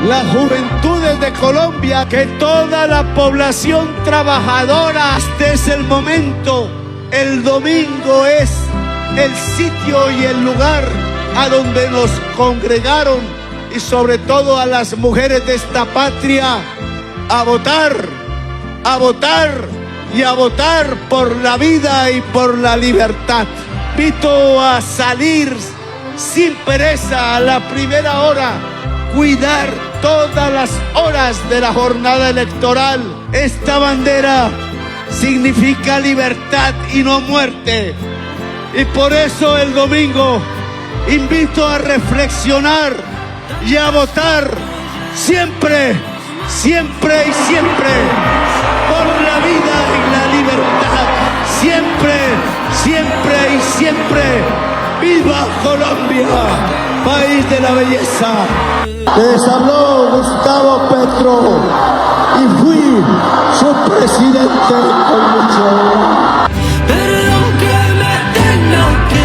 las juventudes de Colombia, que toda la población trabajadora, este es el momento. El domingo es el sitio y el lugar a donde nos congregaron, y sobre todo a las mujeres de esta patria, a votar y a votar por la vida y por la libertad. Invito a salir sin pereza a la primera hora, cuidar todas las horas de la jornada electoral. Esta bandera significa libertad y no muerte, y por eso el domingo invito a reflexionar y a votar siempre, siempre y siempre por la vida y la libertad. Siempre, siempre y siempre. ¡Viva Colombia, país de la belleza! Les habló Gustavo Petro y fui su presidente con mucho honor. Perdón que me tenga que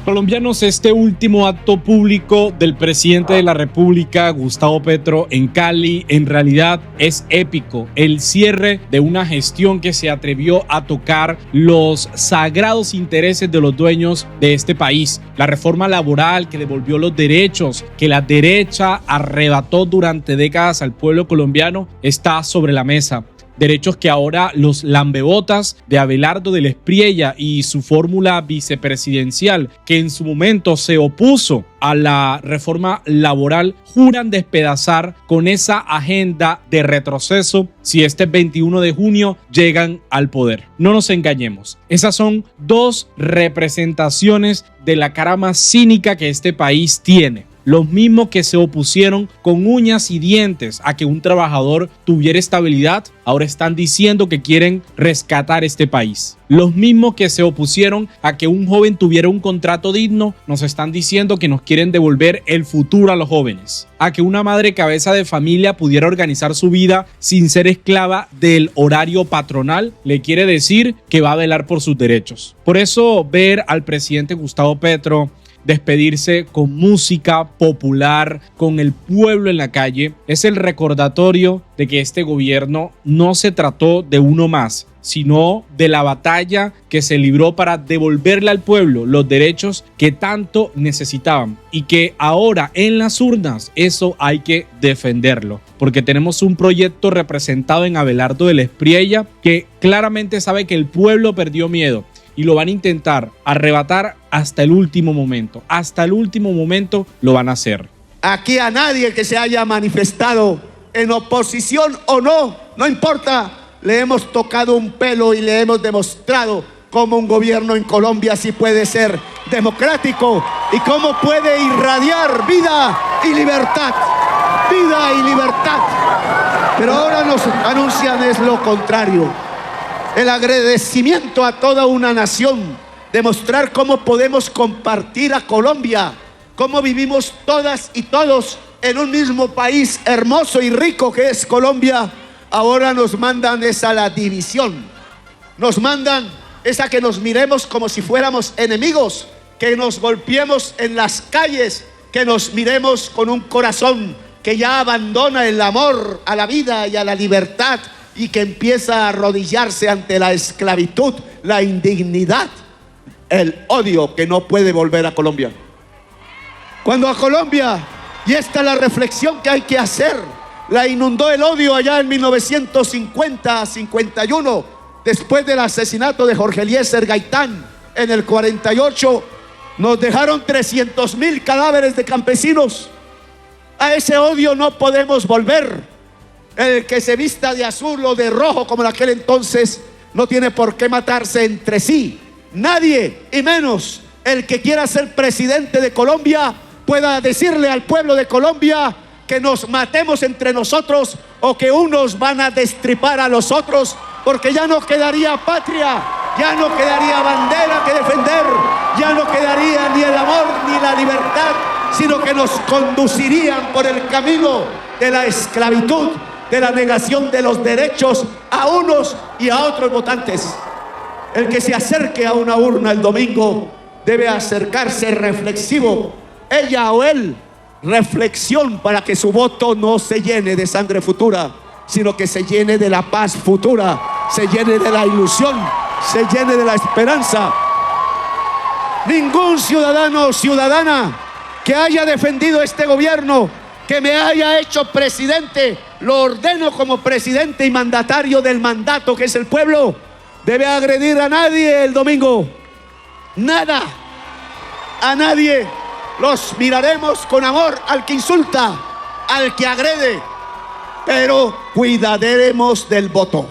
Colombianos, este último acto público del presidente de la República, Gustavo Petro, en Cali, en realidad es épico. El cierre de una gestión que se atrevió a tocar los sagrados intereses de los dueños de este país. La reforma laboral que devolvió los derechos que la derecha arrebató durante décadas al pueblo colombiano está sobre la mesa. Derechos que ahora los lambebotas de Abelardo del Espriella y su fórmula vicepresidencial, que en su momento se opuso a la reforma laboral, juran despedazar con esa agenda de retroceso si este 21 de junio llegan al poder. No nos engañemos, esas son dos representaciones de la cara más cínica que este país tiene. Los mismos que se opusieron con uñas y dientes a que un trabajador tuviera estabilidad, ahora están diciendo que quieren rescatar este país. Los mismos que se opusieron a que un joven tuviera un contrato digno, nos están diciendo que nos quieren devolver el futuro a los jóvenes. A que una madre cabeza de familia pudiera organizar su vida sin ser esclava del horario patronal, le quiere decir que va a velar por sus derechos. Por eso ver al presidente Gustavo Petro despedirse con música popular, con el pueblo en la calle, es el recordatorio de que este gobierno no se trató de uno más, sino de la batalla que se libró para devolverle al pueblo los derechos que tanto necesitaban, y que ahora en las urnas eso hay que defenderlo, porque tenemos un proyecto representado en Abelardo del Espriella que claramente sabe que el pueblo perdió miedo y lo van a intentar arrebatar hasta el último momento. Hasta el último momento lo van a hacer. Aquí a nadie que se haya manifestado en oposición o no, no importa, le hemos tocado un pelo y le hemos demostrado cómo un gobierno en Colombia sí puede ser democrático y cómo puede irradiar vida y libertad. Vida y libertad. Pero ahora nos anuncian es lo contrario. El agradecimiento a toda una nación, demostrar cómo podemos compartir a Colombia, cómo vivimos todas y todos en un mismo país hermoso y rico que es Colombia. Ahora nos mandan esa la división, nos mandan esa que nos miremos como si fuéramos enemigos, que nos golpeemos en las calles, que nos miremos con un corazón que ya abandona el amor a la vida y a la libertad, y que empieza a arrodillarse ante la esclavitud, la indignidad, el odio que no puede volver a Colombia. Cuando a Colombia, y esta es la reflexión que hay que hacer, la inundó el odio allá en 1950-51, después del asesinato de Jorge Eliezer Gaitán en el 48, nos dejaron 300.000 cadáveres de campesinos. A ese odio no podemos volver. El que se vista de azul o de rojo como en aquel entonces no tiene por qué matarse entre sí. Nadie, y menos el que quiera ser presidente de Colombia, pueda decirle al pueblo de Colombia que nos matemos entre nosotros o que unos van a destripar a los otros, porque ya no quedaría patria, ya no quedaría bandera que defender, ya no quedaría ni el amor ni la libertad, sino que nos conducirían por el camino de la esclavitud, de la negación de los derechos a unos y a otros votantes. El que se acerque a una urna el domingo debe acercarse reflexivo, ella o él, reflexión para que su voto no se llene de sangre futura, sino que se llene de la paz futura, se llene de la ilusión, se llene de la esperanza. Ningún ciudadano o ciudadana que haya defendido este gobierno, que me haya hecho presidente, lo ordeno como presidente y mandatario del mandato que es el pueblo, debe agredir a nadie el domingo. Nada, a nadie. Los miraremos con amor al que insulta, al que agrede, pero cuidaremos del voto.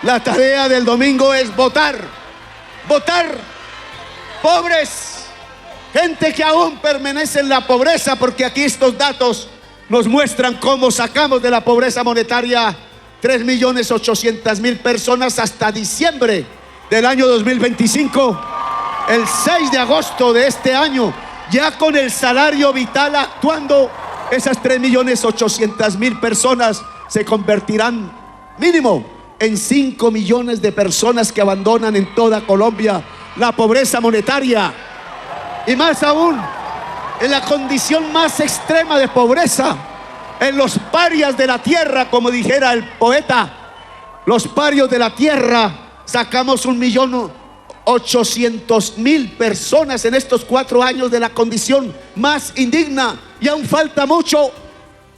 La tarea del domingo es votar. Votar. Pobres, gente que aún permanece en la pobreza, porque aquí estos datos nos muestran cómo sacamos de la pobreza monetaria 3.800.000 personas hasta diciembre del año 2025. El 6 de agosto de este año, ya con el salario vital actuando, esas 3.800.000 personas se convertirán mínimo en 5 millones de personas que abandonan en toda Colombia la pobreza monetaria. Y más aún, en la condición más extrema de pobreza, en los parias de la tierra, como dijera el poeta, los parios de la tierra, sacamos 1.800.000 personas en estos 4 años de la condición más indigna, y aún falta mucho,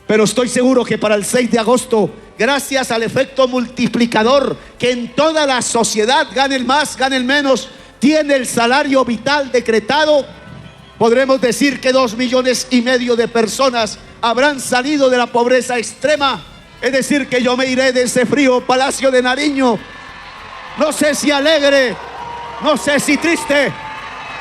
pero estoy seguro que para el 6 de agosto, gracias al efecto multiplicador que en toda la sociedad, gane el más, gane el menos, tiene el salario vital decretado, podremos decir que 2,5 millones de personas habrán salido de la pobreza extrema. Es decir, que yo me iré de ese frío Palacio de Nariño, no sé si alegre, no sé si triste,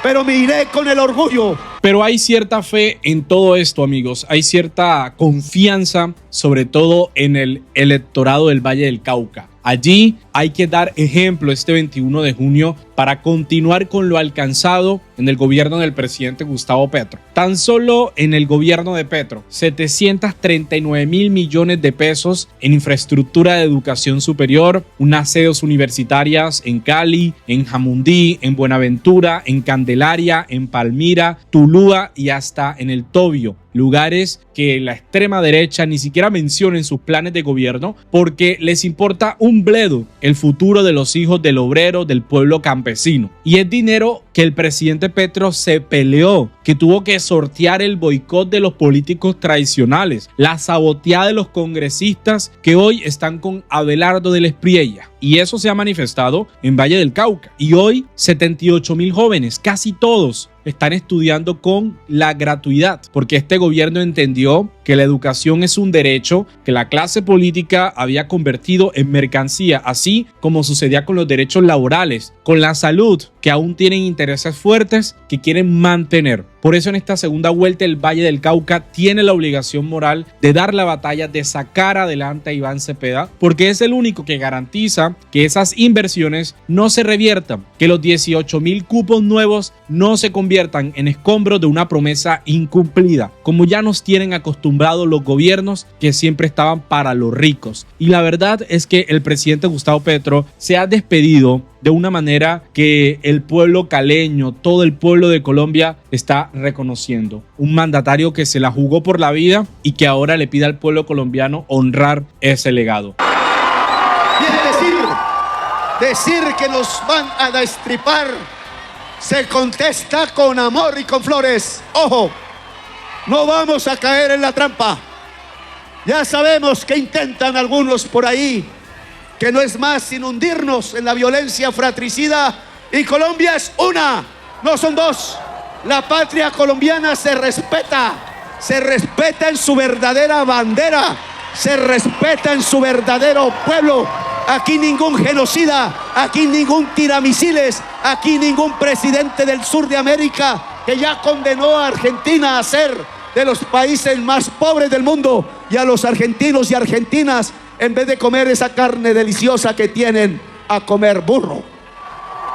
pero me iré con el orgullo. Pero hay cierta fe en todo esto, amigos. Hay cierta confianza, sobre todo en el electorado del Valle del Cauca. Allí hay que dar ejemplo este 21 de junio para continuar con lo alcanzado en el gobierno del presidente Gustavo Petro. Tan solo en el gobierno de Petro, 739.000 millones de pesos en infraestructura de educación superior, unas sedes universitarias en Cali, en Jamundí, en Buenaventura, en Candelaria, en Palmira, Tulúa y hasta en el Tobio. Lugares que la extrema derecha ni siquiera menciona en sus planes de gobierno porque les importa un bledo el futuro de los hijos del obrero, del pueblo campesino. Y es dinero que el presidente Petro se peleó, que tuvo que sortear el boicot de los políticos tradicionales, la saboteada de los congresistas que hoy están con Abelardo del Espriella. Y eso se ha manifestado en Valle del Cauca. Y hoy 78.000 jóvenes, casi todos, están estudiando con la gratuidad, porque este gobierno entendió que la educación es un derecho que la clase política había convertido en mercancía, así como sucedía con los derechos laborales, con la salud, que aún tienen intereses fuertes que quieren mantener. Por eso en esta segunda vuelta el Valle del Cauca tiene la obligación moral de dar la batalla, de sacar adelante a Iván Cepeda, porque es el único que garantiza que esas inversiones no se reviertan, que los 18.000 cupos nuevos no se conviertan en escombros de una promesa incumplida, como ya nos tienen acostumbrados los gobiernos que siempre estaban para los ricos. Y la verdad es que el presidente Gustavo Petro se ha despedido de una manera que el pueblo caleño, todo el pueblo de Colombia está reconociendo. Un mandatario que se la jugó por la vida y que ahora le pide al pueblo colombiano honrar ese legado. Y es decir que nos van a destripar, se contesta con amor y con flores. Ojo, no vamos a caer en la trampa. Ya sabemos que intentan algunos por ahí, que no es más sin hundirnos en la violencia fratricida, y Colombia es una, no son dos. La patria colombiana se respeta en su verdadera bandera, se respeta en su verdadero pueblo. Aquí ningún genocida, aquí ningún tiramisiles, aquí ningún presidente del sur de América que ya condenó a Argentina a ser de los países más pobres del mundo, y a los argentinos y argentinas, en vez de comer esa carne deliciosa que tienen, a comer burro.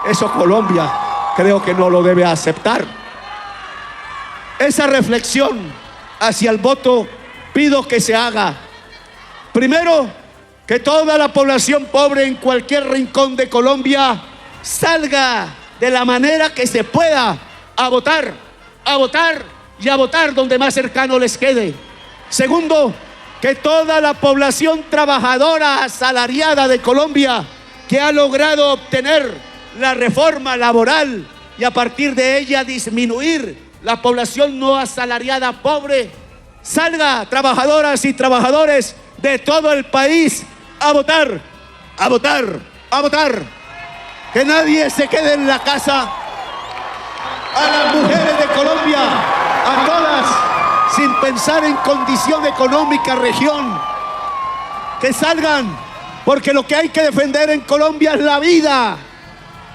Eso Colombia creo que no lo debe aceptar. Esa reflexión hacia el voto pido que se haga. Primero, que toda la población pobre en cualquier rincón de Colombia salga de la manera que se pueda a votar y a votar donde más cercano les quede. Segundo, que toda la población trabajadora asalariada de Colombia que ha logrado obtener la reforma laboral y a partir de ella disminuir la población no asalariada pobre, salga, trabajadoras y trabajadores de todo el país a votar, a votar, a votar. Que nadie se quede en la casa. A las mujeres de Colombia, a todas, sin pensar en condición económica, región, que salgan, porque lo que hay que defender en Colombia es la vida,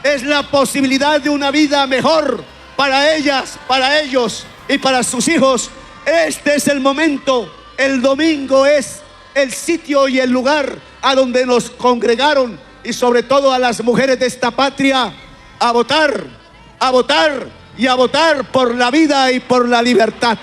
es la posibilidad de una vida mejor para ellas, para ellos y para sus hijos. Este es el momento, el domingo es el sitio y el lugar a donde nos congregaron y sobre todo a las mujeres de esta patria a votar y a votar por la vida y por la libertad.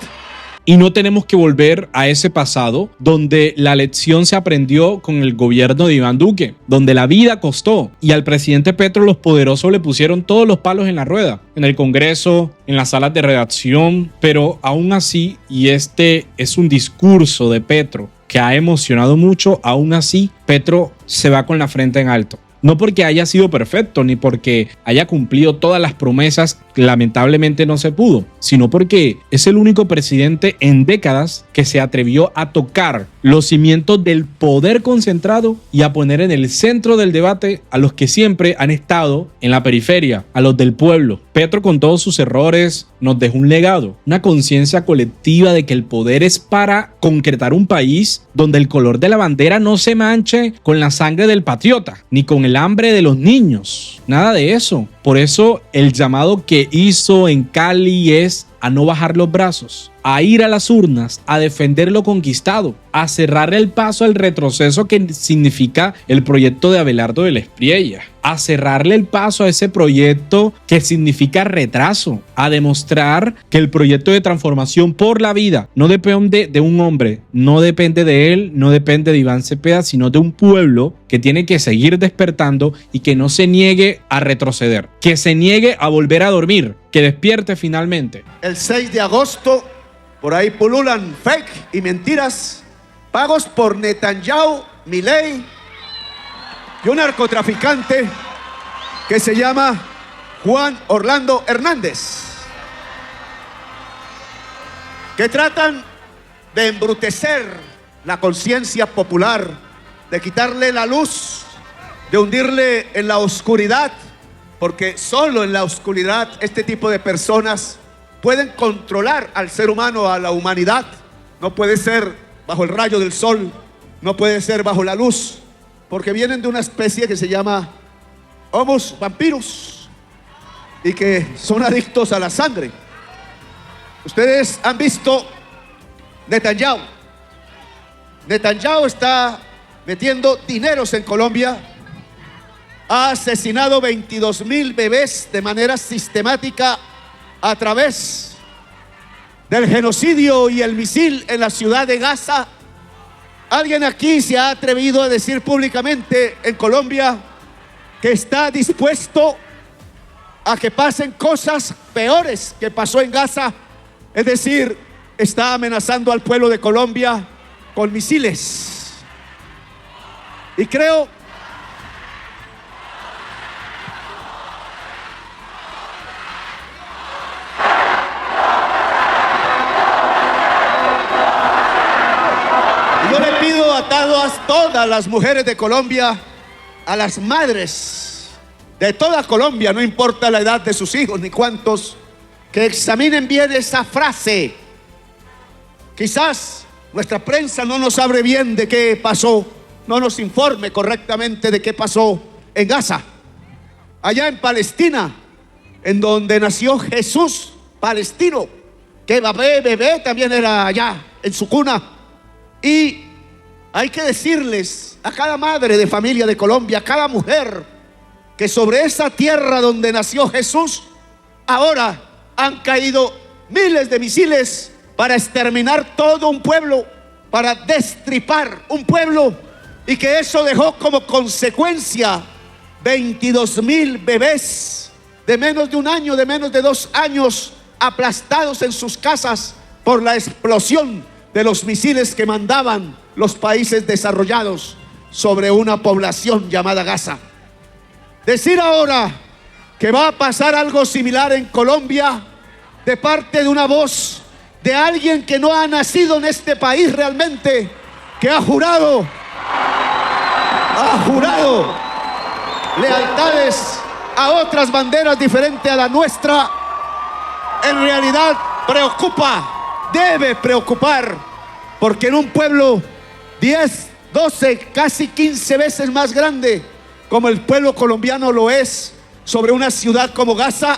Y no tenemos que volver a ese pasado donde la lección se aprendió con el gobierno de Iván Duque, donde la vida costó y al presidente Petro los poderosos le pusieron todos los palos en la rueda, en el Congreso, en las salas de redacción, pero aún así, y este es un discurso de Petro que ha emocionado mucho, aún así Petro se va con la frente en alto. No porque haya sido perfecto, ni porque haya cumplido todas las promesas que lamentablemente no se pudo, sino porque es el único presidente en décadas que se atrevió a tocar los cimientos del poder concentrado y a poner en el centro del debate a los que siempre han estado en la periferia, a los del pueblo. Petro, con todos sus errores, nos dejó un legado, una conciencia colectiva de que el poder es para concretar un país donde el color de la bandera no se manche con la sangre del patriota, ni con el hambre de los niños, nada de eso. Por eso el llamado que hizo en Cali es a no bajar los brazos, a ir a las urnas, a defender lo conquistado, a cerrarle el paso al retroceso que significa el proyecto de Abelardo de la Espriella, a cerrarle el paso a ese proyecto que significa retraso, a demostrar que el proyecto de transformación por la vida no depende de un hombre, no depende de él, no depende de Iván Cepeda, sino de un pueblo que tiene que seguir despertando y que no se niegue a retroceder, que se niegue a volver a dormir, que despierte finalmente. El 6 de agosto, por ahí pululan fake y mentiras, pagos por Netanyahu, Milei y un narcotraficante que se llama Juan Orlando Hernández, que tratan de embrutecer la conciencia popular, de quitarle la luz, de hundirle en la oscuridad, porque solo en la oscuridad este tipo de personas pueden controlar al ser humano, a la humanidad. No puede ser bajo el rayo del sol, no puede ser bajo la luz, porque vienen de una especie que se llama Homus vampirus y que son adictos a la sangre. Ustedes han visto Netanyahu. Netanyahu está metiendo dineros en Colombia. Ha asesinado 22,000 bebés de manera sistemática a través del genocidio y el misil en la ciudad de Gaza. ¿Alguien aquí se ha atrevido a decir públicamente en Colombia que está dispuesto a que pasen cosas peores que pasó en Gaza? Es decir, está amenazando al pueblo de Colombia con misiles. Y creo a todas las mujeres de Colombia, a las madres de toda Colombia, no importa la edad de sus hijos ni cuántos, que examinen bien esa frase. Quizás nuestra prensa no nos hable bien de qué pasó, no nos informe correctamente de qué pasó en Gaza, allá en Palestina, en donde nació Jesús palestino, que bebé también era allá en su cuna. Y hay que decirles a cada madre de familia de Colombia, a cada mujer, que sobre esa tierra donde nació Jesús, ahora han caído miles de misiles para exterminar todo un pueblo, para destripar un pueblo, y que eso dejó como consecuencia 22,000 bebés de menos de un año, de menos de 2 años, aplastados en sus casas por la explosión de los misiles que mandaban los países desarrollados sobre una población llamada Gaza. Decir ahora que va a pasar algo similar en Colombia de parte de una voz de alguien que no ha nacido en este país realmente, que ha jurado lealtades a otras banderas diferentes a la nuestra, en realidad preocupa, debe preocupar, porque en un pueblo 10, 12, casi 15 veces más grande como el pueblo colombiano lo es, sobre una ciudad como Gaza,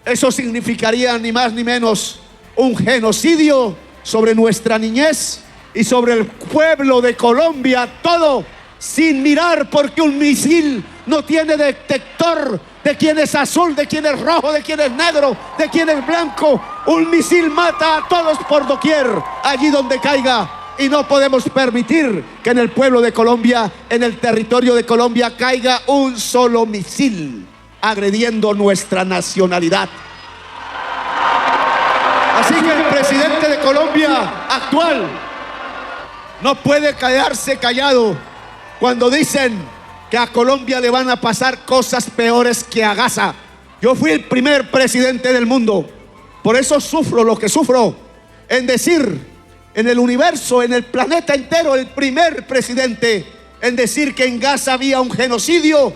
eso significaría ni más ni menos un genocidio sobre nuestra niñez y sobre el pueblo de Colombia, todo sin mirar, porque un misil no tiene detector de quién es azul, de quién es rojo, de quién es negro, de quién es blanco. Un misil mata a todos por doquier, allí donde caiga, y no podemos permitir que en el pueblo de Colombia, en el territorio de Colombia, caiga un solo misil agrediendo nuestra nacionalidad. Así que el presidente de Colombia actual no puede quedarse callado cuando dicen que a Colombia le van a pasar cosas peores que a Gaza. Yo fui el primer presidente del mundo, por eso sufro lo que sufro, en decir, en el universo, en el planeta entero, el primer presidente en decir que en Gaza había un genocidio,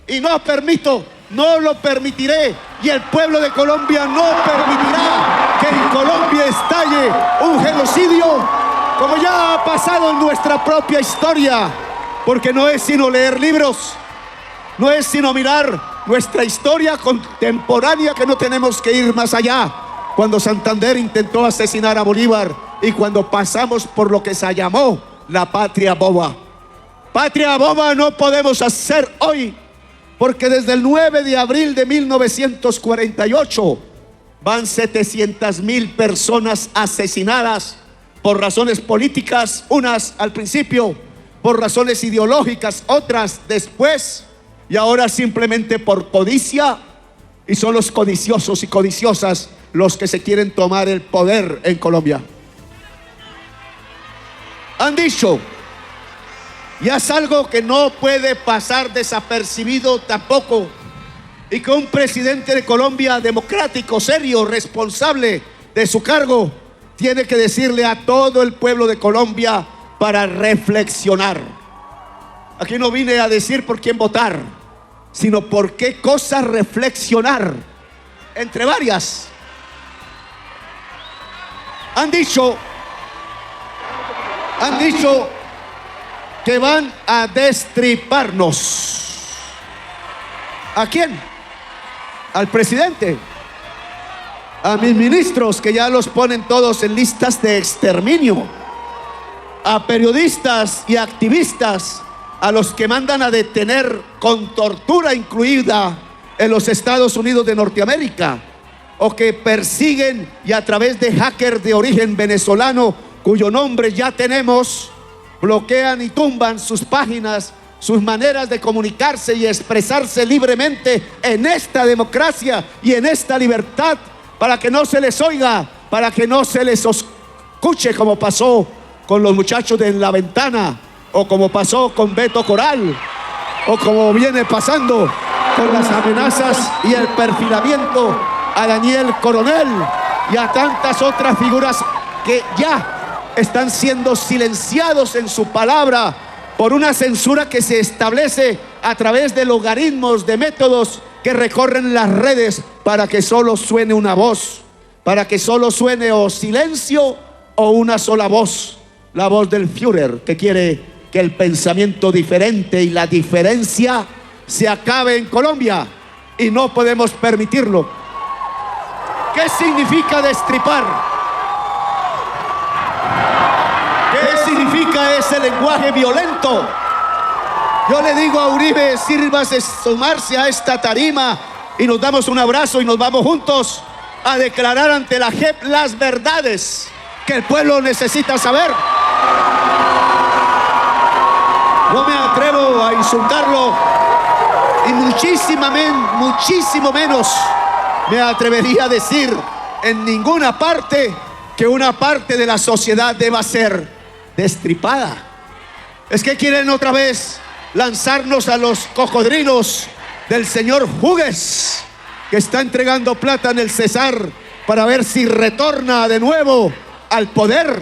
y no permito, no lo permitiré, y el pueblo de Colombia no permitirá que en Colombia estalle un genocidio como ya ha pasado en nuestra propia historia, porque no es sino leer libros, no es sino mirar nuestra historia contemporánea, que no tenemos que ir más allá. Cuando Santander intentó asesinar a Bolívar y cuando pasamos por lo que se llamó la patria boba. Patria boba no podemos hacer hoy, porque desde el 9 de abril de 1948 van 700,000 personas asesinadas por razones políticas, unas al principio, por razones ideológicas, otras después, y ahora simplemente por codicia, y son los codiciosos y codiciosas los que se quieren tomar el poder en Colombia. Han dicho, y es algo que no puede pasar desapercibido tampoco, y que un presidente de Colombia democrático, serio, responsable de su cargo, tiene que decirle a todo el pueblo de Colombia para reflexionar. Aquí no vine a decir por quién votar, sino por qué cosas reflexionar, entre varias. Han dicho que van a destriparnos. ¿A quién? Al presidente, a mis ministros, que ya los ponen todos en listas de exterminio, a periodistas y activistas, a los que mandan a detener con tortura incluida en los Estados Unidos de Norteamérica, o que persiguen y a través de hackers de origen venezolano, cuyo nombre ya tenemos, bloquean y tumban sus páginas, sus maneras de comunicarse y expresarse libremente en esta democracia y en esta libertad, para que no se les oiga, para que no se les escuche, como pasó con los muchachos de En la Ventana, o como pasó con Beto Coral, o como viene pasando con las amenazas y el perfilamiento a Daniel Coronel y a tantas otras figuras que ya están siendo silenciados en su palabra por una censura que se establece a través de logaritmos, de métodos que recorren las redes para que solo suene una voz, para que solo suene o silencio o una sola voz, la voz del Führer, que quiere que el pensamiento diferente y la diferencia se acabe en Colombia, y no podemos permitirlo. ¿Qué significa destripar? ¿Qué significa ese lenguaje violento? Yo le digo a Uribe, sírvase sumarse a esta tarima y nos damos un abrazo y nos vamos juntos a declarar ante la JEP las verdades que el pueblo necesita saber. No me atrevo a insultarlo Y muchísimo menos me atrevería a decir en ninguna parte que una parte de la sociedad deba ser destripada. Es que quieren otra vez lanzarnos a los cocodrilos del señor Hugues, que está entregando plata en el Cesar para ver si retorna de nuevo al poder.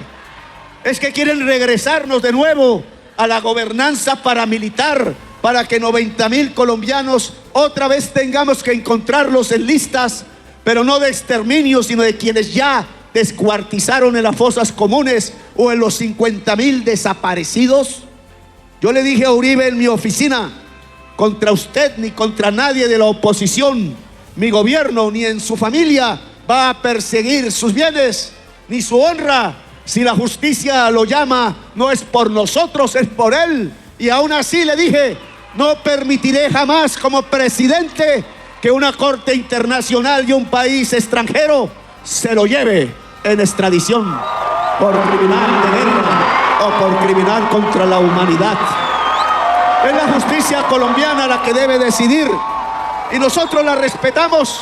Es que quieren regresarnos de nuevo a la gobernanza paramilitar para que 90,000 colombianos otra vez tengamos que encontrarlos en listas, pero no de exterminio, sino de quienes ya descuartizaron en las fosas comunes o en los 50,000 desaparecidos. Yo le dije a Uribe en mi oficina: contra usted ni contra nadie de la oposición, mi gobierno ni en su familia va a perseguir sus bienes ni su honra. Si la justicia lo llama, no es por nosotros, es por él. Y aún así le dije: no permitiré jamás como presidente que una corte internacional y un país extranjero se lo lleve en extradición por criminal de guerra o por criminal contra la humanidad. Es la justicia colombiana la que debe decidir y nosotros la respetamos.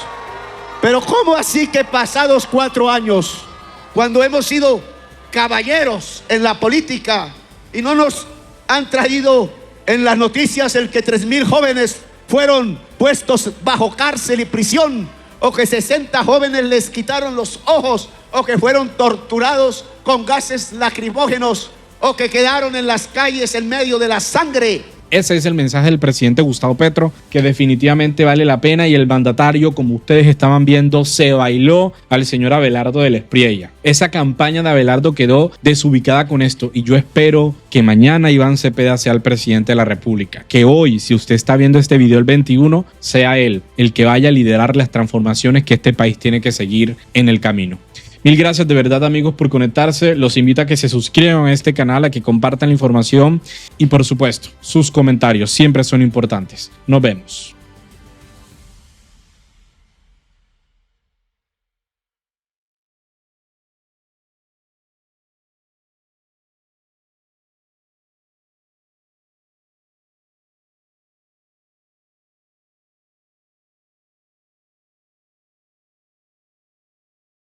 Pero ¿cómo así que pasados 4 años, cuando hemos sido caballeros en la política y no nos han traído en las noticias el que 3,000 jóvenes fueron puestos bajo cárcel y prisión, o que 60 jóvenes les quitaron los ojos, o que fueron torturados con gases lacrimógenos, o que quedaron en las calles en medio de la sangre? Ese es el mensaje del presidente Gustavo Petro, que definitivamente vale la pena, y el mandatario, como ustedes estaban viendo, se bailó al señor Abelardo del Espriella. Esa campaña de Abelardo quedó desubicada con esto, y yo espero que mañana Iván Cepeda sea el presidente de la República, que hoy, si usted está viendo este video el 21, sea él el que vaya a liderar las transformaciones que este país tiene que seguir en el camino. Mil gracias de verdad, amigos, por conectarse. Los invito a que se suscriban a este canal, a que compartan la información y, por supuesto, sus comentarios siempre son importantes. Nos vemos.